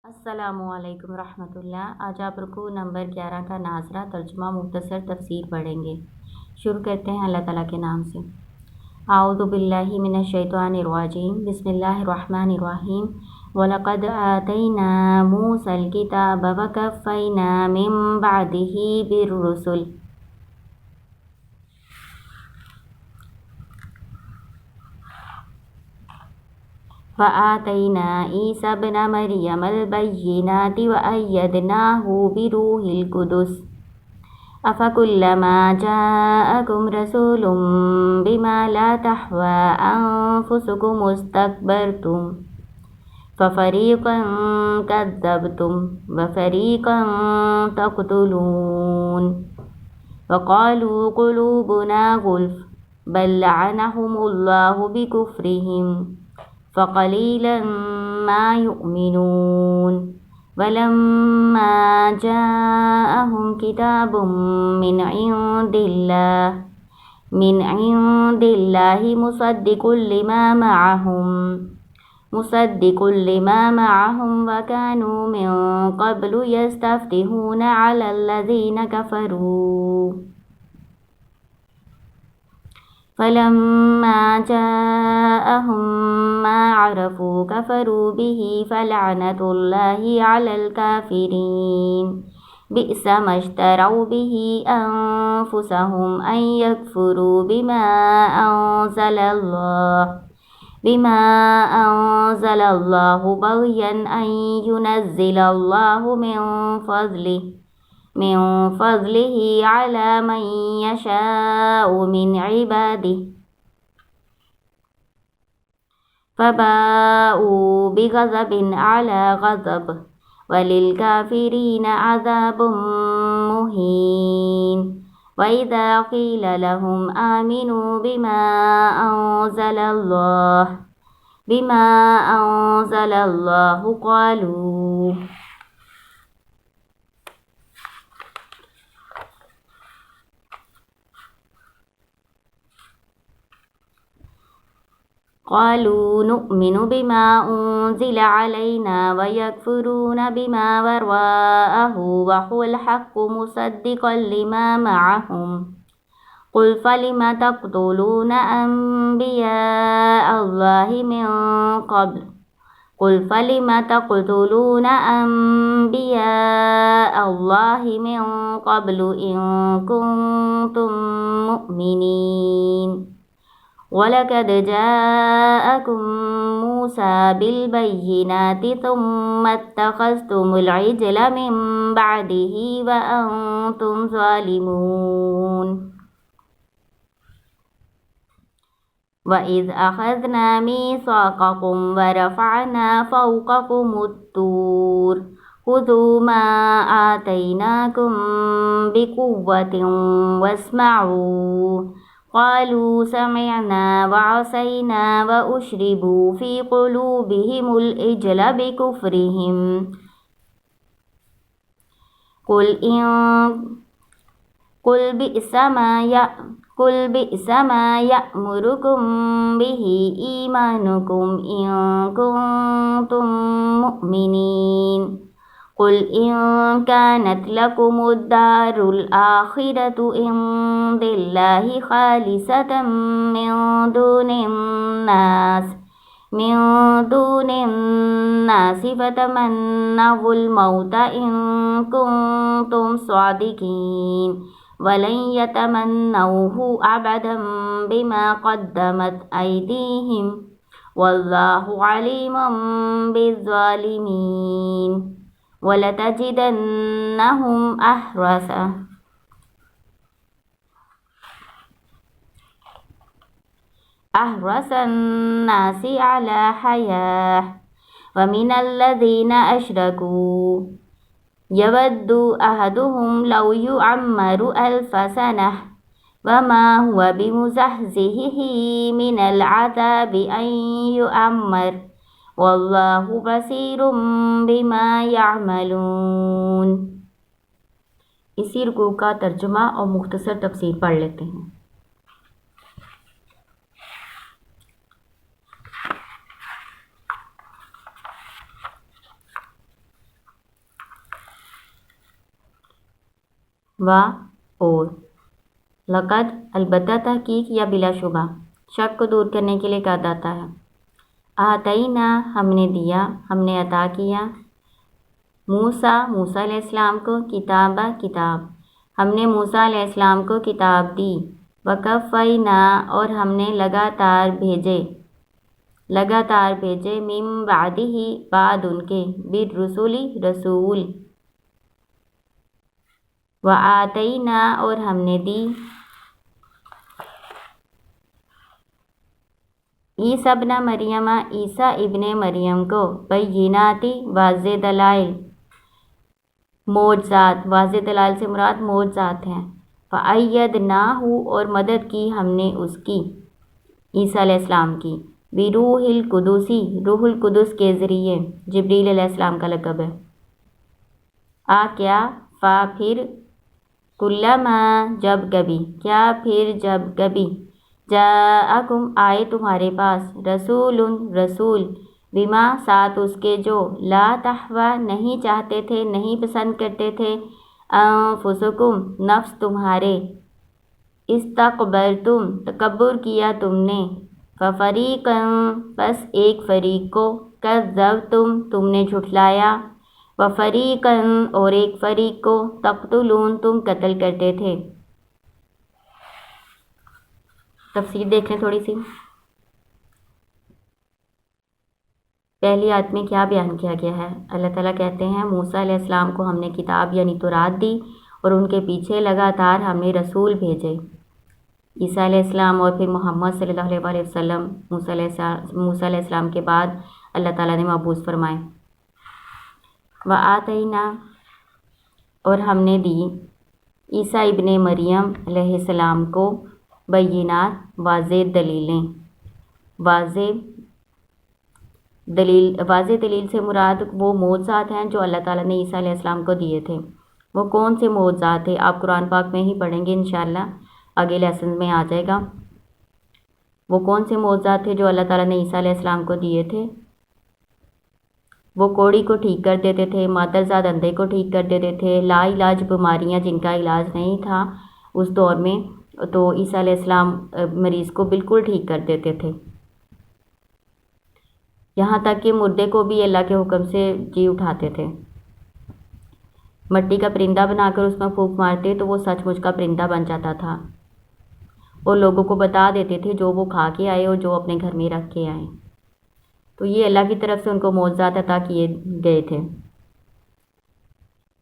السلام علیکم ورحمۃ اللہ۔ آج آپ رکوع نمبر 11 کا ناظرہ ترجمہ مختصر تفسیر پڑھیں گے۔ شروع کرتے ہیں اللہ تعالیٰ کے نام سے۔ اعوذ باللہ من الشیطان الرجیم، بسم اللہ الرحمن الرحیم۔ وَلَقَدْ آتَيْنَا مُوسَى الْكِتَابَ وَقَفَّيْنَا مِن بَعْدِهِ بِالرُّسُلِ وَآتَيْنَا عِيسَى ابْنَ مَرْيَمَ الْبَيِّنَاتِ وَأَيَّدْنَاهُ بِرُوحِ الْقُدُسِ أَفَكُلَّمَا جَاءَكُمْ رَسُولٌ بِمَا لَا تَهْوَىٰ أَنفُسُكُمُ اسْتَكْبَرْتُمْ فَفَرِيقًا كَذَّبْتُمْ وَفَرِيقًا تَقْتُلُونَ وَقَالُوا قُلُوبُنَا غُلْفٌ بَل لَّعَنَهُمُ اللَّهُ بِكُفْرِهِمْ فَقَلِيلًا مَا يُؤْمِنُونَ وَلَمَّا جَاءَهُمْ كِتَابٌ مِّنْ عِندِ اللَّهِ مُصَدِّقٌ لِّمَا مَعَهُمْ وَكَانُوا مِن قَبْلُ يَسْتَفْتِحُونَ عَلَى الَّذِينَ كَفَرُوا فَلَمَّا جَاءَهُم مَّا عَرَفُوا كَفَرُوا بِهِ فَلَعْنَةُ اللَّهِ عَلَى الْكَافِرِينَ بِئْسَ مَا اشْتَرَوْا بِهِ أَنفُسَهُمْ أَن يَكْفُرُوا بِمَا أَنزَلَ اللَّهُ بَغْيًا أَن يُنَزِّلَ اللَّهُ من فضله على من يشاء من عباده فباءوا بغضب على غضب وللكافرين عذاب مهين وإذا قيل لهم آمنوا بما أنزل الله قالوا نؤمن بما أنزل علينا ويكفرون بما وراءه وهو الحق مصدقا لما معهم قل فلم تقتلون أنبياء الله من قبل إن كنتم مؤمنين وَلَقَدْ جَاءَكُم مُّوسَىٰ بِالْبَيِّنَاتِ ثُمَّ اتَّخَذْتُمُ الْعِجْلَ مِن بَعْدِهِ وَأَنتُمْ ظَالِمُونَ وَإِذْ أَخَذْنَا مِيثَاقَكُمْ وَرَفَعْنَا فَوْقَكُمُ الطُّورَ خُذُوا مَا آتَيْنَاكُم بِقُوَّةٍ وَاسْمَعُوا قالوا سمعنا وعصينا وأشربوا في قلوبهم العجل بكفرهم قل بئس ما يأمركم به إيمانكم إن كنتم مؤمنين قل إن كانت لكم الدار الآخرة عند الله خالصة من دون الناس فتمنوا الموت إن كنتم صادقين ولن يتمنوه أبدا بما قدمت أيديهم والله عليم بالظالمين ولتجدنهم أحرص الناس على حياة ومن الذين أشركوا يود أحدهم لو يعمر 1000 سنة وما هو بمزحزحه من العذاب أن يعمر والله بصير بما يعملون۔ اسی رکوع کا ترجمہ اور مختصر تفسیر پڑھ لیتے ہیں۔ و اور لقد البتہ تحقیق یا بلا شبہ شک کو دور کرنے کے لیے کہا جاتا ہے۔ آتینا ہم نے دیا، ہم نے عطا کیا، موسیٰ موسیٰ علیہ السلام کو، کتاب ہم نے موسیٰ علیہ السلام کو کتاب دی، وقفینا اور ہم نے لگاتار بھیجے من بعدہ بعد ان کے، بالرسل رسول، وآتینا اور ہم نے دی عیسیٰ ابن مریم عیسیٰ ابن مریم کو بینات واضح دلائل، معجزات، واضح دلائل سے مراد معجزات ہیں، فأیدناہ اور مدد کی ہم نے اس کی عیسیٰ علیہ السلام کی، بروح القدس روح القدس کے ذریعے، جبریل علیہ السلام کا لقب ہے۔ کیا پھر کلما جب کبھی جاءکم آئے تمہارے پاس رسول بما ساتھ اس کے جو لا تحوی نہیں چاہتے تھے، نہیں پسند کرتے تھے، انفسکم نفس تمہارے، استکبرتم تکبر کیا تم نے، ففریقا بس ایک فریق کو، کذبتم تم نے جھٹلایا، وفریقا اور ایک فریق کو، تقتلون تم قتل کرتے تھے۔ تفسیر دیکھ لیں تھوڑی سی۔ پہلی آیت میں کیا بیان کیا گیا ہے؟ اللہ تعالیٰ کہتے ہیں موسیٰ علیہ السلام کو ہم نے کتاب یعنی تورات دی اور ان کے پیچھے لگاتار ہم نے رسول بھیجے، عیسیٰ علیہ السلام اور پھر محمد صلی اللہ علیہ وسلم موسیٰ علیہ السلام کے بعد اللہ تعالیٰ نے مبعوث فرمائے۔ وآتینا اور ہم نے دی عیسیٰ ابن مریم علیہ السلام کو بینات واضح دلیل سے مراد وہ معجزات ہیں جو اللہ تعالیٰ نے عیسیٰ علیہ السلام کو دیے تھے۔ وہ کون سے معجزات تھے آپ قرآن پاک میں ہی پڑھیں گے انشاءاللہ، آگے لیسن میں آ جائے گا۔ وہ کون سے معجزات تھے جو اللہ تعالیٰ نے عیسیٰ علیہ السلام کو دیے تھے؟ وہ کوڑی کو ٹھیک کر دیتے تھے، مادرزاد اندھے کو ٹھیک کر دیتے تھے، لا علاج بیماریاں جن کا علاج نہیں تھا اس دور میں، تو عیسیٰ علیہ السلام مریض کو بالکل ٹھیک کر دیتے تھے، یہاں تک کہ مردے کو بھی اللہ کے حکم سے جی اٹھاتے تھے۔ مٹی کا پرندہ بنا کر اس میں پھونک مارتے تو وہ سچ مچ کا پرندہ بن جاتا تھا، اور لوگوں کو بتا دیتے تھے جو وہ کھا کے آئے اور جو اپنے گھر میں رکھ کے آئے۔ تو یہ اللہ کی طرف سے ان کو معجزات عطا کیے گئے تھے،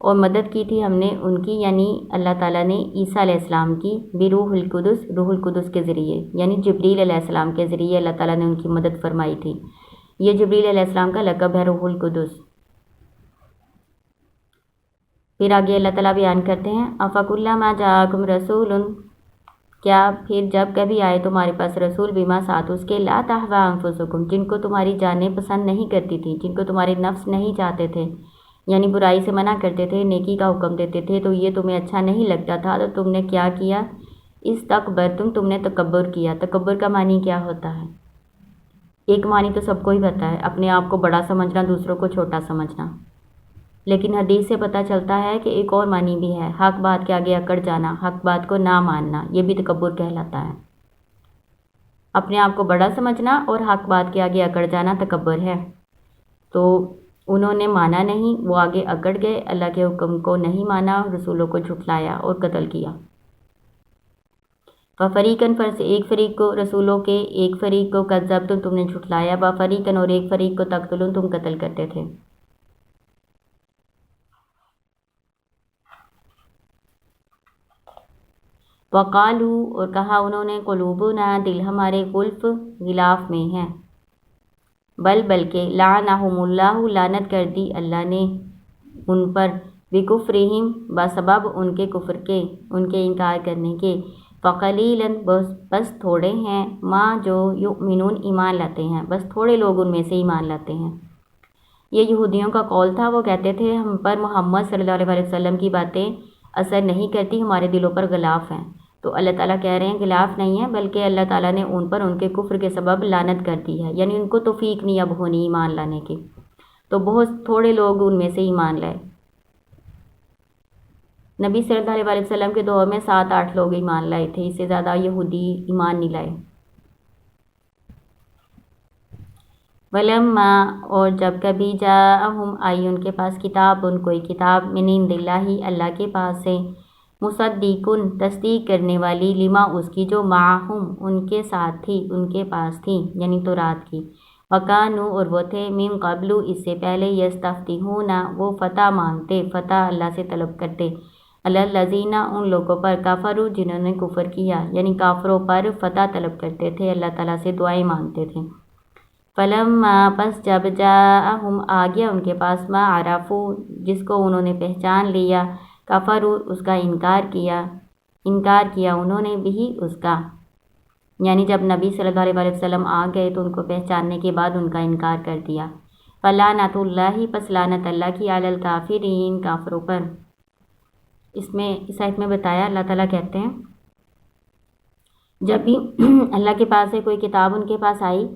اور مدد کی تھی ہم نے ان کی، یعنی اللہ تعالیٰ نے عیسیٰ علیہ السلام کی، بروح القدس روح القدس کے ذریعے، یعنی جبریل علیہ السلام کے ذریعے اللہ تعالیٰ نے ان کی مدد فرمائی تھی۔ یہ جبریل علیہ السلام کا لقب ہے روح القدس۔ پھر آگے اللہ تعالیٰ بیان کرتے ہیں افکلما جاءکم رسول، کیا پھر جب کبھی آئے تمہارے پاس رسول بما ساتھ اس کے لا تحوی انفسکم جن کو تمہاری جانیں پسند نہیں کرتی تھی، جن کو تمہارے نفس نہیں چاہتے تھے، یعنی برائی سے منع کرتے تھے، نیکی کا حکم دیتے تھے، تو یہ تمہیں اچھا نہیں لگتا تھا، تو تم نے کیا کیا؟ استکبرتم تم نے تکبر کیا۔ تکبر کا معنی کیا ہوتا ہے؟ ایک معنی تو سب کو ہی پتہ ہے، اپنے آپ کو بڑا سمجھنا، دوسروں کو چھوٹا سمجھنا، لیکن حدیث سے پتہ چلتا ہے کہ ایک اور معنی بھی ہے، حق بات کے آگے اکڑ جانا، حق بات کو نہ ماننا، یہ بھی تکبر کہلاتا ہے۔ اپنے آپ کو بڑا سمجھنا اور حق بات کے آگے اکڑ جانا تکبر ہے۔ تو انہوں نے مانا نہیں، وہ آگے اکڑ گئے، اللہ کے حکم کو نہیں مانا، رسولوں کو جھٹلایا اور قتل کیا۔ وفریقاً فرض ایک فریق کو، رسولوں کے ایک فریق کو، کذبتم تم نے جھٹلایا، وفریقاً اور ایک فریق کو، تقتلون تم قتل کرتے تھے۔ وقالو اور کہا انہوں نے، قلوبنا دل ہمارے غلف غلاف میں ہیں، بلکہ لعنہم اللہ لعنت کر دی اللہ نے ان پر، بکفرہم بسبب ان کے کفر کے، ان کے انکار کرنے کے، فقلیلاً بس تھوڑے ہیں، ماں جو یؤمنون ایمان لاتے ہیں، بس تھوڑے لوگ ان میں سے ایمان لاتے ہیں۔ یہ یہودیوں کا قول تھا، وہ کہتے تھے ہم پر محمد صلی اللہ علیہ وسلم کی باتیں اثر نہیں کرتی، ہمارے دلوں پر غلاف ہیں۔ تو اللہ تعالیٰ کہہ رہے ہیں غلاف نہیں ہے، بلکہ اللہ تعالیٰ نے ان پر ان کے کفر کے سبب لعنت کر دی ہے، یعنی ان کو توفیق نہیں اب ہونی ایمان لانے کی، تو بہت تھوڑے لوگ ان میں سے ایمان لائے۔ نبی صلی اللہ علیہ وسلم کے دور میں 7-8 لوگ ایمان لائے تھے، اس سے زیادہ یہودی ایمان نہیں لائے۔ وَلَمَّا اور جب کبھی جاءہم آئی ان کے پاس کتاب کوئی کتاب من عند اللہ اللہ کے پاس سے، مصدقن تصدیق کرنے والی، لما اس کی جو معہم ان کے ساتھ تھی، ان کے پاس تھی، یعنی تورات کی، وَكَانُوا اور وہ تھے من قبل اس سے پہلے، یستفتحون وہ فتح مانگتے، فتح اللہ سے طلب کرتے، علی الذین ان لوگوں پر کفروا جنہوں نے کفر کیا، یعنی کافروں پر فتح طلب کرتے تھے، اللہ تعالیٰ سے دعائیں مانگتے تھے۔ فلما پس جب جاءہم آ گیا ان کے پاس ما عرفوا جس کو انہوں نے پہچان لیا، کفروا اس کا انکار کیا انہوں نے بھی اس کا، یعنی جب نبی صلی اللہ علیہ وسلم آ گئے تو ان کو پہچاننے کے بعد ان کا انکار کر دیا۔ فلعنت اللہ پس لعنت اللہ کی علی الکافرین کافروں پر۔ اس آیت میں بتایا اللہ تعالیٰ کہتے ہیں جب بھی اللہ کے پاس سے کوئی کتاب ان کے پاس آئی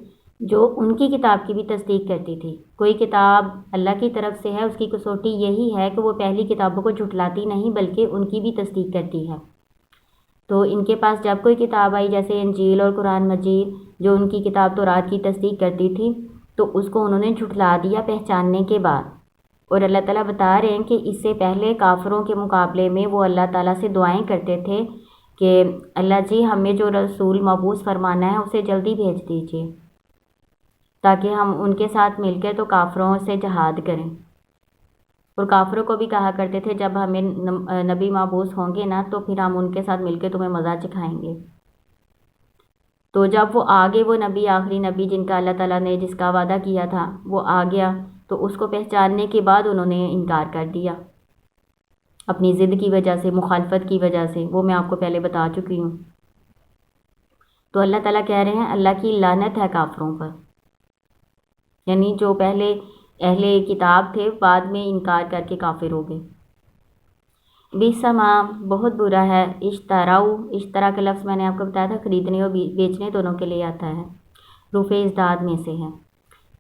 جو ان کی کتاب کی بھی تصدیق کرتی تھی، کوئی کتاب اللہ کی طرف سے ہے، اس کی کسوٹی یہی ہے کہ وہ پہلی کتابوں کو جھٹلاتی نہیں بلکہ ان کی بھی تصدیق کرتی ہے۔ تو ان کے پاس جب کوئی کتاب آئی جیسے انجیل اور قرآن مجید جو ان کی کتاب تورات کی تصدیق کرتی تھی، تو اس کو انہوں نے جھٹلا دیا پہچاننے کے بعد۔ اور اللہ تعالیٰ بتا رہے ہیں کہ اس سے پہلے کافروں کے مقابلے میں وہ اللہ تعالیٰ سے دعائیں کرتے تھے کہ اللہ جی ہمیں جو رسول مبعوث فرمانا ہے اسے جلدی بھیج دیجیے تاکہ ہم ان کے ساتھ مل کر تو کافروں سے جہاد کریں۔ اور کافروں کو بھی کہا کرتے تھے جب ہمیں نبی مبعوث ہوں گے نا تو پھر ہم ان کے ساتھ مل کے تمہیں مزہ چکھائیں گے۔ تو جب وہ آگے وہ نبی آخری نبی جن کا اللہ تعالیٰ نے جس کا وعدہ کیا تھا وہ آ گیا تو اس کو پہچاننے کے بعد انہوں نے انکار کر دیا اپنی ضد کی وجہ سے، مخالفت کی وجہ سے، وہ میں آپ کو پہلے بتا چکی ہوں۔ تو اللہ تعالیٰ کہہ رہے ہیں اللہ کی لعنت ہے کافروں پر، یعنی جو پہلے اہل کتاب تھے بعد میں انکار کر کے کافر ہو گئے۔ بیسما بہت برا ہے، اشترا کا لفظ میں نے آپ کو بتایا تھا خریدنے اور بیچنے دونوں کے لیے آتا ہے، روف ازداد میں سے ہے۔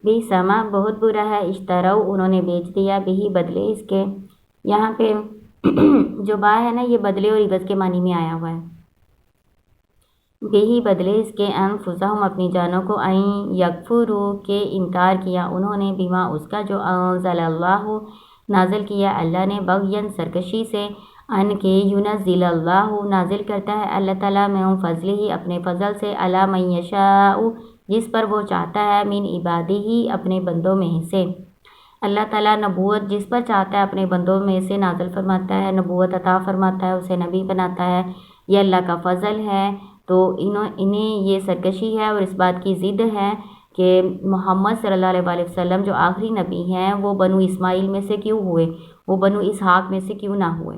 بیسما بہت برا ہے، اشتراؤ انہوں نے بیچ دیا، بہی بدلے اس کے، یہاں پہ جو با ہے نا یہ بدلے اور عوض کے معنی میں آیا ہوا ہے۔ بہی بدلے اس کے، انفسہم اپنی جانوں کو، این یکفروا کے انکار کیا انہوں نے، بما اس کا جو انزل اللہ نازل کیا اللہ نے، بغین سرکشی سے، ان کے ینزل اللہ نازل کرتا ہے اللہ تعالیٰ من فضلہ اپنے فضل سے، علی من یشاء جس پر وہ چاہتا ہے، من عبادہ اپنے بندوں میں سے۔ اللہ تعالیٰ نبوت جس پر چاہتا ہے اپنے بندوں میں سے نازل فرماتا ہے، نبوت عطا فرماتا ہے، اسے نبی بناتا ہے، یہ اللہ کا فضل ہے۔ تو انہیں یہ سرکشی ہے اور اس بات کی ضد ہے کہ محمد صلی اللہ علیہ وسلم جو آخری نبی ہیں وہ بنو اسماعیل میں سے کیوں ہوئے، وہ بنو اسحاق میں سے کیوں نہ ہوئے۔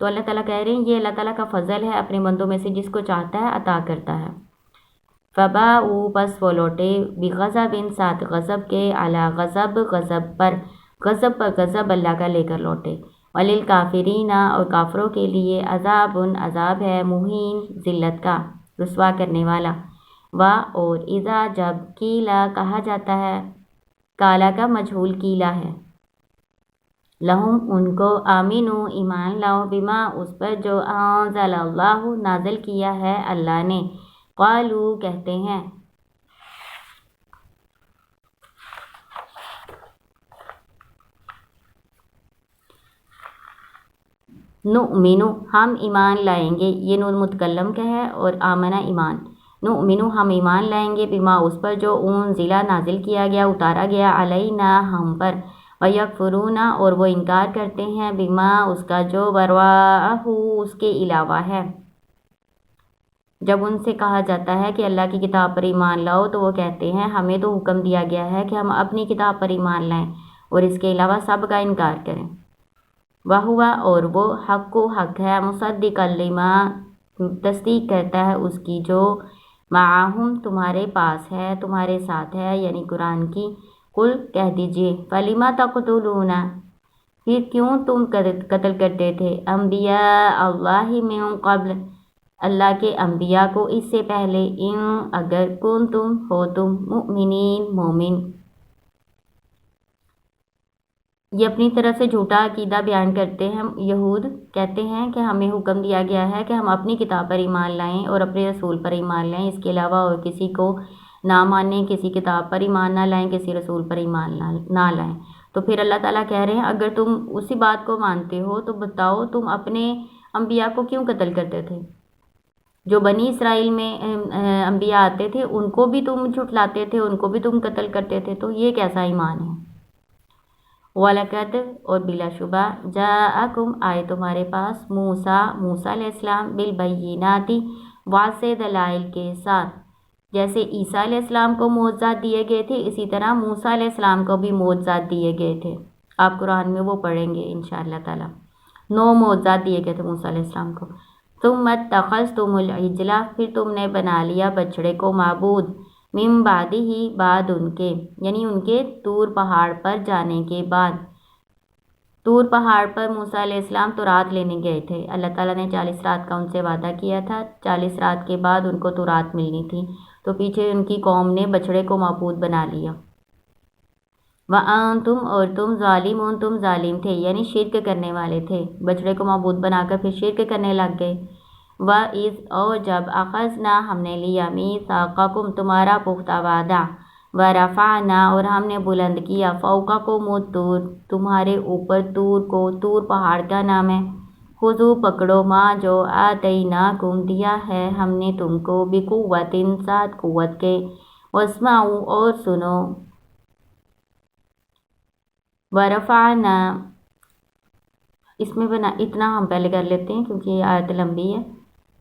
تو اللہ تعالیٰ کہہ رہے ہیں یہ اللہ تعالیٰ کا فضل ہے، اپنے بندوں میں سے جس کو چاہتا ہے عطا کرتا ہے۔ فباؤ پس وہ لوٹے، بغضب ساتھ غضب کے، علی غضب غضب پر غضب اللہ کا لے کر لوٹے۔ وللکافرین اور کافروں کے لیے عذاب عذاب ہے، مہین ذلت کا، رسوا کرنے والا۔ اور اذا جب کیلا کہا جاتا ہے، کالا کا مجہول کیلا ہے، لہم ان کو، آمینو ایمان لاؤ، بما اس پر جو انزل اللہ نازل کیا ہے اللہ نے، قالو کہتے ہیں، نؤمنو ہم ایمان لائیں گے، یہ نون متکلم کا ہے اور آمنہ ایمان، نؤمنو ہم ایمان لائیں گے، بما اس پر جو انزلہ نازل کیا گیا اتارا گیا، علینا ہم پر، ویکفرون اور وہ انکار کرتے ہیں، بما اس کا جو وراءہ اس کے علاوہ ہے۔ جب ان سے کہا جاتا ہے کہ اللہ کی کتاب پر ایمان لاؤ تو وہ کہتے ہیں ہمیں تو حکم دیا گیا ہے کہ ہم اپنی کتاب پر ایمان لائیں اور اس کے علاوہ سب کا انکار کریں۔ وہوا اور وہ حق و حق ہے، مصدقا لما تصدیق کرتا ہے اس کی جو معہم تمہارے پاس ہے، تمہارے ساتھ ہے، یعنی قرآن کی۔ قل کہہ دیجئے، فلما تقتلون پھر کیوں تم قتل کرتے تھے، انبیاء اللہ من قبل اللہ کے انبیاء کو اس سے پہلے، ان اگر کنتم ہو تم مؤمنین مومن، یہ اپنی طرف سے جھوٹا عقیدہ بیان کرتے ہیں۔ یہود کہتے ہیں کہ ہمیں حکم دیا گیا ہے کہ ہم اپنی کتاب پر ایمان لائیں اور اپنے رسول پر ایمان لائیں، اس کے علاوہ اور کسی کو نہ مانیں، کسی کتاب پر ایمان نہ لائیں، کسی رسول پر ایمان نہ لائیں۔ تو پھر اللہ تعالیٰ کہہ رہے ہیں اگر تم اسی بات کو مانتے ہو تو بتاؤ تم اپنے انبیاء کو کیوں قتل کرتے تھے؟ جو بنی اسرائیل میں انبیاء آتے تھے ان کو بھی تم جھٹلاتے تھے، ان کو بھی تم قتل کرتے تھے، تو یہ کیسا ایمان ہے؟ وَلَقَدْ اور بلا شبہ جَاءَكُمْ آئے تمہارے پاس موسیٰ علیہ السلام بالبیناتی واضح دلائل کے ساتھ، جیسے عیسیٰ علیہ السلام کو معجزات دیے گئے تھے اسی طرح موسیٰ علیہ السلام کو بھی معجزات دیے گئے تھے۔ آپ قرآن میں وہ پڑھیں گے انشاءاللہ تعالی، 9 معجزات دیے گئے تھے موسیٰ علیہ السلام کو۔ ثُمَّ اتَّخَذْتُمُ الْعِجْلَ پھر تم نے بنا لیا بچڑے کو معبود، من بعدہ بعد ان کے، یعنی ان کے طور پہاڑ پر جانے کے بعد۔ طور پہاڑ پر موسیٰ علیہ السلام تورات لینے گئے تھے، اللہ تعالیٰ نے 40 رات کا ان سے وعدہ کیا تھا، 40 رات کے بعد ان کو تورات ملنی تھی، تو پیچھے ان کی قوم نے بچڑے کو معبود بنا لیا۔ وَأَنْتُمْ اور تم ظالمون تم ظالم تھے، یعنی شرک کرنے والے تھے، بچڑے کو معبود بنا کر پھر شرک کرنے لگ گئے۔ وَإِذْ اور جب أَخَذْنَا ہم نے لیا مِيثَاقَكُمْ تمہارا پختہ وعدہ، وَرَفَعْنَا اور ہم نے بلند کیا فَوْقَكُمُ الطُّورَ تمہارے اوپر طور کو، طور پہاڑ کا نام ہے، خُذُوا پکڑو مَا جو آتَيْنَاكُمْ دیا ہے ہم نے تم کو، بِقُوَّةٍ ساتھ قوت کے، وَاسْمَعُوا اور سنو۔ وَرَفَعْنَا اس میں اتنا ہم پہلے کر لیتے ہیں کیونکہ یہ آیت لمبی ہے،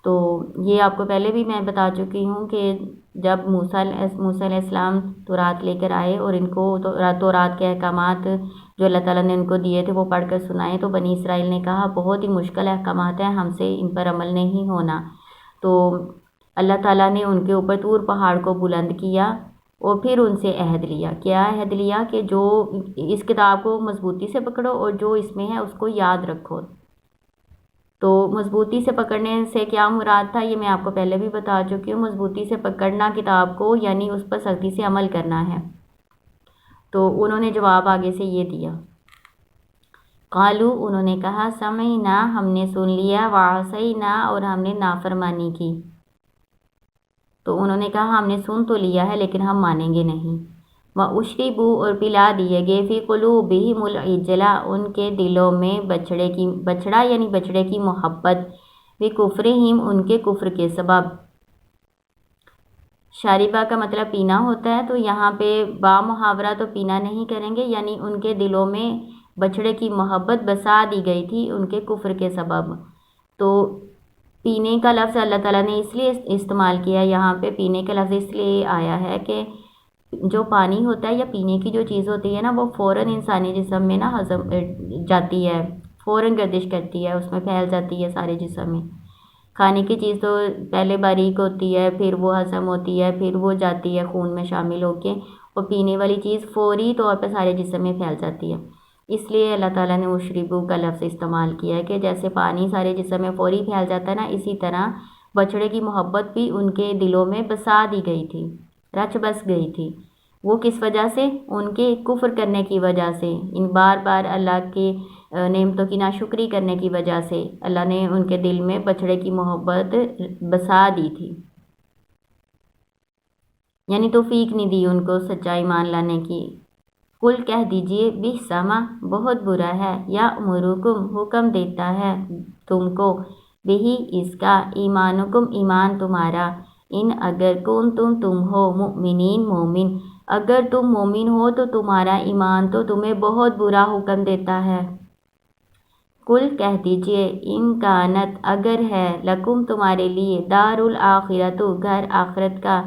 تو یہ آپ کو پہلے بھی میں بتا چکی ہوں کہ جب موسیٰ علیہ السلام تورات لے کر آئے اور ان کو تورات کے احکامات جو اللہ تعالیٰ نے ان کو دیے تھے وہ پڑھ کر سنائے، تو بنی اسرائیل نے کہا بہت ہی مشکل احکامات ہیں، ہم سے ان پر عمل نہیں ہونا۔ تو اللہ تعالیٰ نے ان کے اوپر طور پہاڑ کو بلند کیا اور پھر ان سے عہد لیا۔ کیا عہد لیا؟ کہ جو اس کتاب کو مضبوطی سے پکڑو اور جو اس میں ہے اس کو یاد رکھو۔ تو مضبوطی سے پکڑنے سے کیا مراد تھا یہ میں آپ کو پہلے بھی بتا چکی ہوں، مضبوطی سے پکڑنا کتاب کو یعنی اس پر سختی سے عمل کرنا ہے۔ تو انہوں نے جواب آگے سے یہ دیا، قالو انہوں نے کہا سمعنا ہم نے سن لیا، وعصینا اور ہم نے نافرمانی کی۔ تو انہوں نے کہا ہم نے سن تو لیا ہے لیکن ہم مانیں گے نہیں۔ وَأُشْرِبُوا اور پلا دیے گئے فی قلوبہم العجل ان کے دلوں میں بچڑا یعنی بچڑے کی محبت، بکفرہم ان کے کفر کے سبب۔ شاربہ کا مطلب پینا ہوتا ہے، تو یہاں پہ با محاورہ تو پینا نہیں کریں گے، یعنی ان کے دلوں میں بچڑے کی محبت بسا دی گئی تھی ان کے کفر کے سبب۔ تو پینے کا لفظ اللہ تعالیٰ نے اس لیے استعمال کیا، یہاں پہ پینے کا لفظ اس لیے آیا ہے کہ جو پانی ہوتا ہے یا پینے کی جو چیز ہوتی ہے نا وہ فوراً انسانی جسم میں نا ہضم جاتی ہے، فوراً گردش کرتی ہے، اس میں پھیل جاتی ہے سارے جسم میں۔ کھانے کی چیز تو پہلے باریک ہوتی ہے، پھر وہ ہضم ہوتی ہے، پھر وہ جاتی ہے خون میں شامل ہو کے، اور پینے والی چیز فوری طور پہ سارے جسم میں پھیل جاتی ہے۔ اس لیے اللہ تعالیٰ نے اشربو کا لفظ استعمال کیا ہے کہ جیسے پانی سارے جسم میں فوری پھیل جاتا ہے نا، اسی طرح بچڑے کی محبت بھی ان کے دلوں میں بسا دی گئی تھی، رچ بس گئی تھی۔ وہ کس وجہ سے؟ ان کے کفر کرنے کی وجہ سے، ان بار بار اللہ کی نعمتوں کی ناشکری کرنے کی وجہ سے اللہ نے ان کے دل میں بچڑے کی محبت بسا دی تھی، یعنی توفیق نہیں دی ان کو سچا ایمان لانے کی۔ قل کہہ دیجئے بئسما بہت برا ہے، یأمرکم حکم دیتا ہے تم کو، بہی اس کا، ایمانکم ایمان تمہارا، ان اگر کنتم تم ہو مؤمنین مومن، اگر تم مومن ہو تو تمہارا ایمان تو تمہیں بہت برا حکم دیتا ہے۔ قل کہہ دیجئے ان کانت اگر ہے، لکم تمہارے لیے، دار الآخرۃ گھر آخرت کا،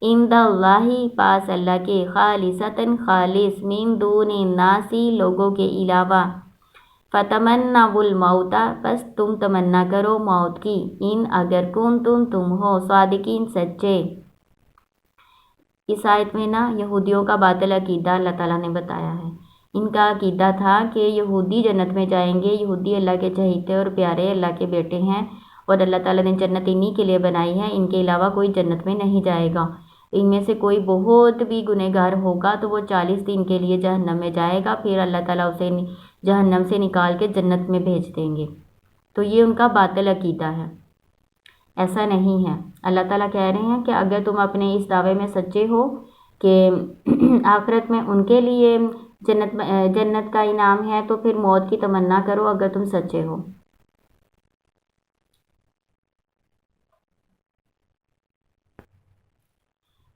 عند اللہ پاس اللہ کے، خالصۃ خالص، من دون الناس لوگوں کے علاوہ، فتمنوا الموت پس تم تمنا کرو موت کی، ان اگر کنتم تم ہو صادقین سچے۔ اس آیت میں نا یہودیوں کا باطل عقیدہ اللہ تعالیٰ نے بتایا ہے۔ ان کا عقیدہ تھا کہ یہودی جنت میں جائیں گے، یہودی اللہ کے چہیتے اور پیارے اللہ کے بیٹے ہیں، اور اللہ تعالیٰ نے جنت انہی کے لیے بنائی ہے، ان کے علاوہ کوئی جنت میں نہیں جائے گا۔ ان میں سے کوئی بہت بھی گنہگار ہوگا تو وہ 40 دن کے لیے جہنم میں جائے گا، پھر اللہ تعالیٰ اسے جہنم سے نکال کے جنت میں بھیج دیں گے۔ تو یہ ان کا باطل عقیدہ ہے، ایسا نہیں ہے۔ اللہ تعالیٰ کہہ رہے ہیں کہ اگر تم اپنے اس دعوے میں سچے ہو کہ آخرت میں ان کے لیے جنت کا انعام ہے تو پھر موت کی تمنا کرو اگر تم سچے ہو۔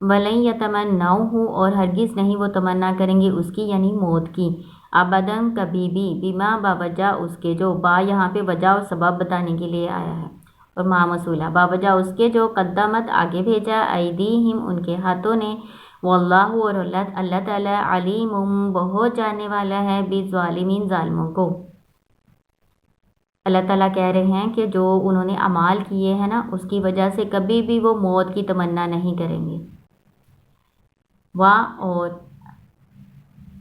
وَلَن يَتَمَنَّوْهُ اور ہرگز نہیں وہ تمنا کریں گے اس کی یعنی موت کی، ابداً کبھی بھی، بما باوجہ اس کے جو، با یہاں پہ وجہ اور سبب بتانے کے لیے آیا ہے اور ما موصولہ، باوجہ اس کے جو قدمت آگے بھیجا، ایدیہم ان کے ہاتھوں نے، واللہ اور اللہ تعالیٰ علیم بہت جاننے والا ہے بالظالمین ظالموں کو۔ اللہ تعالیٰ کہہ رہے ہیں کہ جو انہوں نے اعمال کیے ہیں نا اس کی وجہ سے کبھی بھی وہ موت کی تمنا نہیں کریں گے۔ اور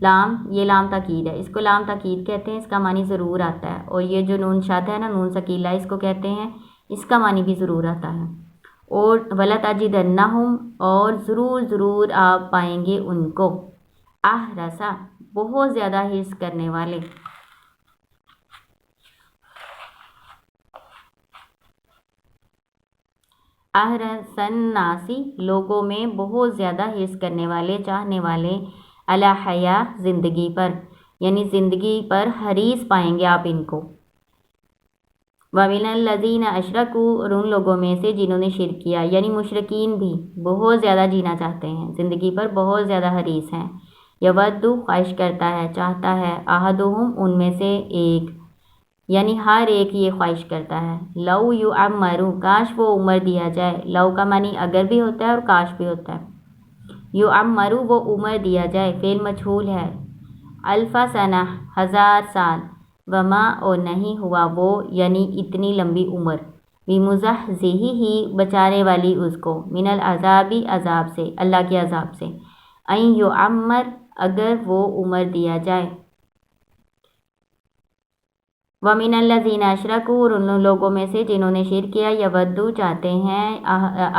لام، یہ لام تاکید ہے، اس کو لام تاکید کہتے ہیں، اس کا معنی ضرور آتا ہے، اور یہ جو نون شاد ہے نا نون ثقیلہ اس کو کہتے ہیں، اس کا معنی بھی ضرور آتا ہے۔ اور وَلَتَجِدَنَّهُمْ اور ضرور آپ پائیں گے ان کو، احرسا بہت زیادہ حرص کرنے والے، احرسن ناسی لوگوں میں بہت زیادہ حرص کرنے والے، چاہنے والے، علی حیاء زندگی پر، یعنی زندگی پر حریص پائیں گے آپ ان کو۔ وَمِنَ الَّذِينَ أَشْرَكُوا اور ان لوگوں میں سے جنہوں نے شرک کیا، یعنی مشرکین بھی بہت زیادہ جینا چاہتے ہیں، زندگی پر بہت زیادہ حریص ہیں۔ یود خواہش کرتا ہے، چاہتا ہے، احدہم ان میں سے ایک، یعنی ہر ایک یہ خواہش کرتا ہے، لو یعمر کاش وہ عمر دیا جائے، لو کا معنی اگر بھی ہوتا ہے اور کاش بھی ہوتا ہے، یعمر وہ عمر دیا جائے، فعل مجہول ہے، الف سنہ 1000 سال، وما اور نہیں ہوا وہ یعنی اتنی لمبی عمر، بمزحزحہ بچانے والی اس کو، من العذاب عذاب سے، اللہ کے عذاب سے، ان یعمر اگر وہ عمر دیا جائے۔ وَمِنَ الَّذِينَ أَشْرَكُوا اور ان لوگوں میں سے جنہوں نے شرک کیا، یودو چاہتے ہیں،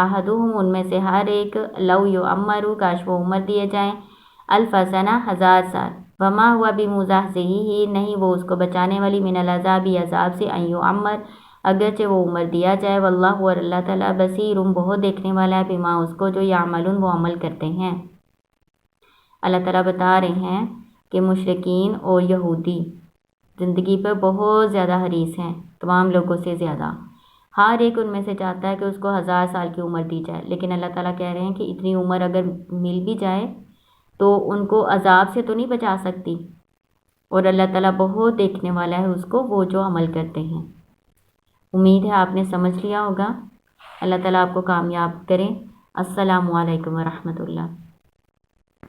احدہم ان میں سے ہر ایک، لو یعمر کاش وہ عمر دیے جائیں، الف سنہ 1000 سال، وما ہوا بمزحزحہ نہیں وہ اس کو بچانے والی، من العذاب عذاب سے، ان یعمر اگرچہ وہ عمر دیا جائے، واللہ اور اللہ تعالیٰ بصیر بہت دیکھنے والا ہے، بما اس کو جو یعملون وہ عمل کرتے ہیں۔ اللہ تعالیٰ بتا رہے ہیں کہ مشرکین اور یہودی زندگی پر بہت زیادہ حریص ہیں، تمام لوگوں سے زیادہ، ہر ایک ان میں سے چاہتا ہے کہ اس کو 1000 سال کی عمر دی جائے، لیکن اللہ تعالیٰ کہہ رہے ہیں کہ اتنی عمر اگر مل بھی جائے تو ان کو عذاب سے تو نہیں بچا سکتی، اور اللہ تعالیٰ بہت دیکھنے والا ہے اس کو، وہ جو عمل کرتے ہیں۔ امید ہے آپ نے سمجھ لیا ہوگا، اللہ تعالیٰ آپ کو کامیاب کرے۔ السلام علیکم ورحمۃ اللہ۔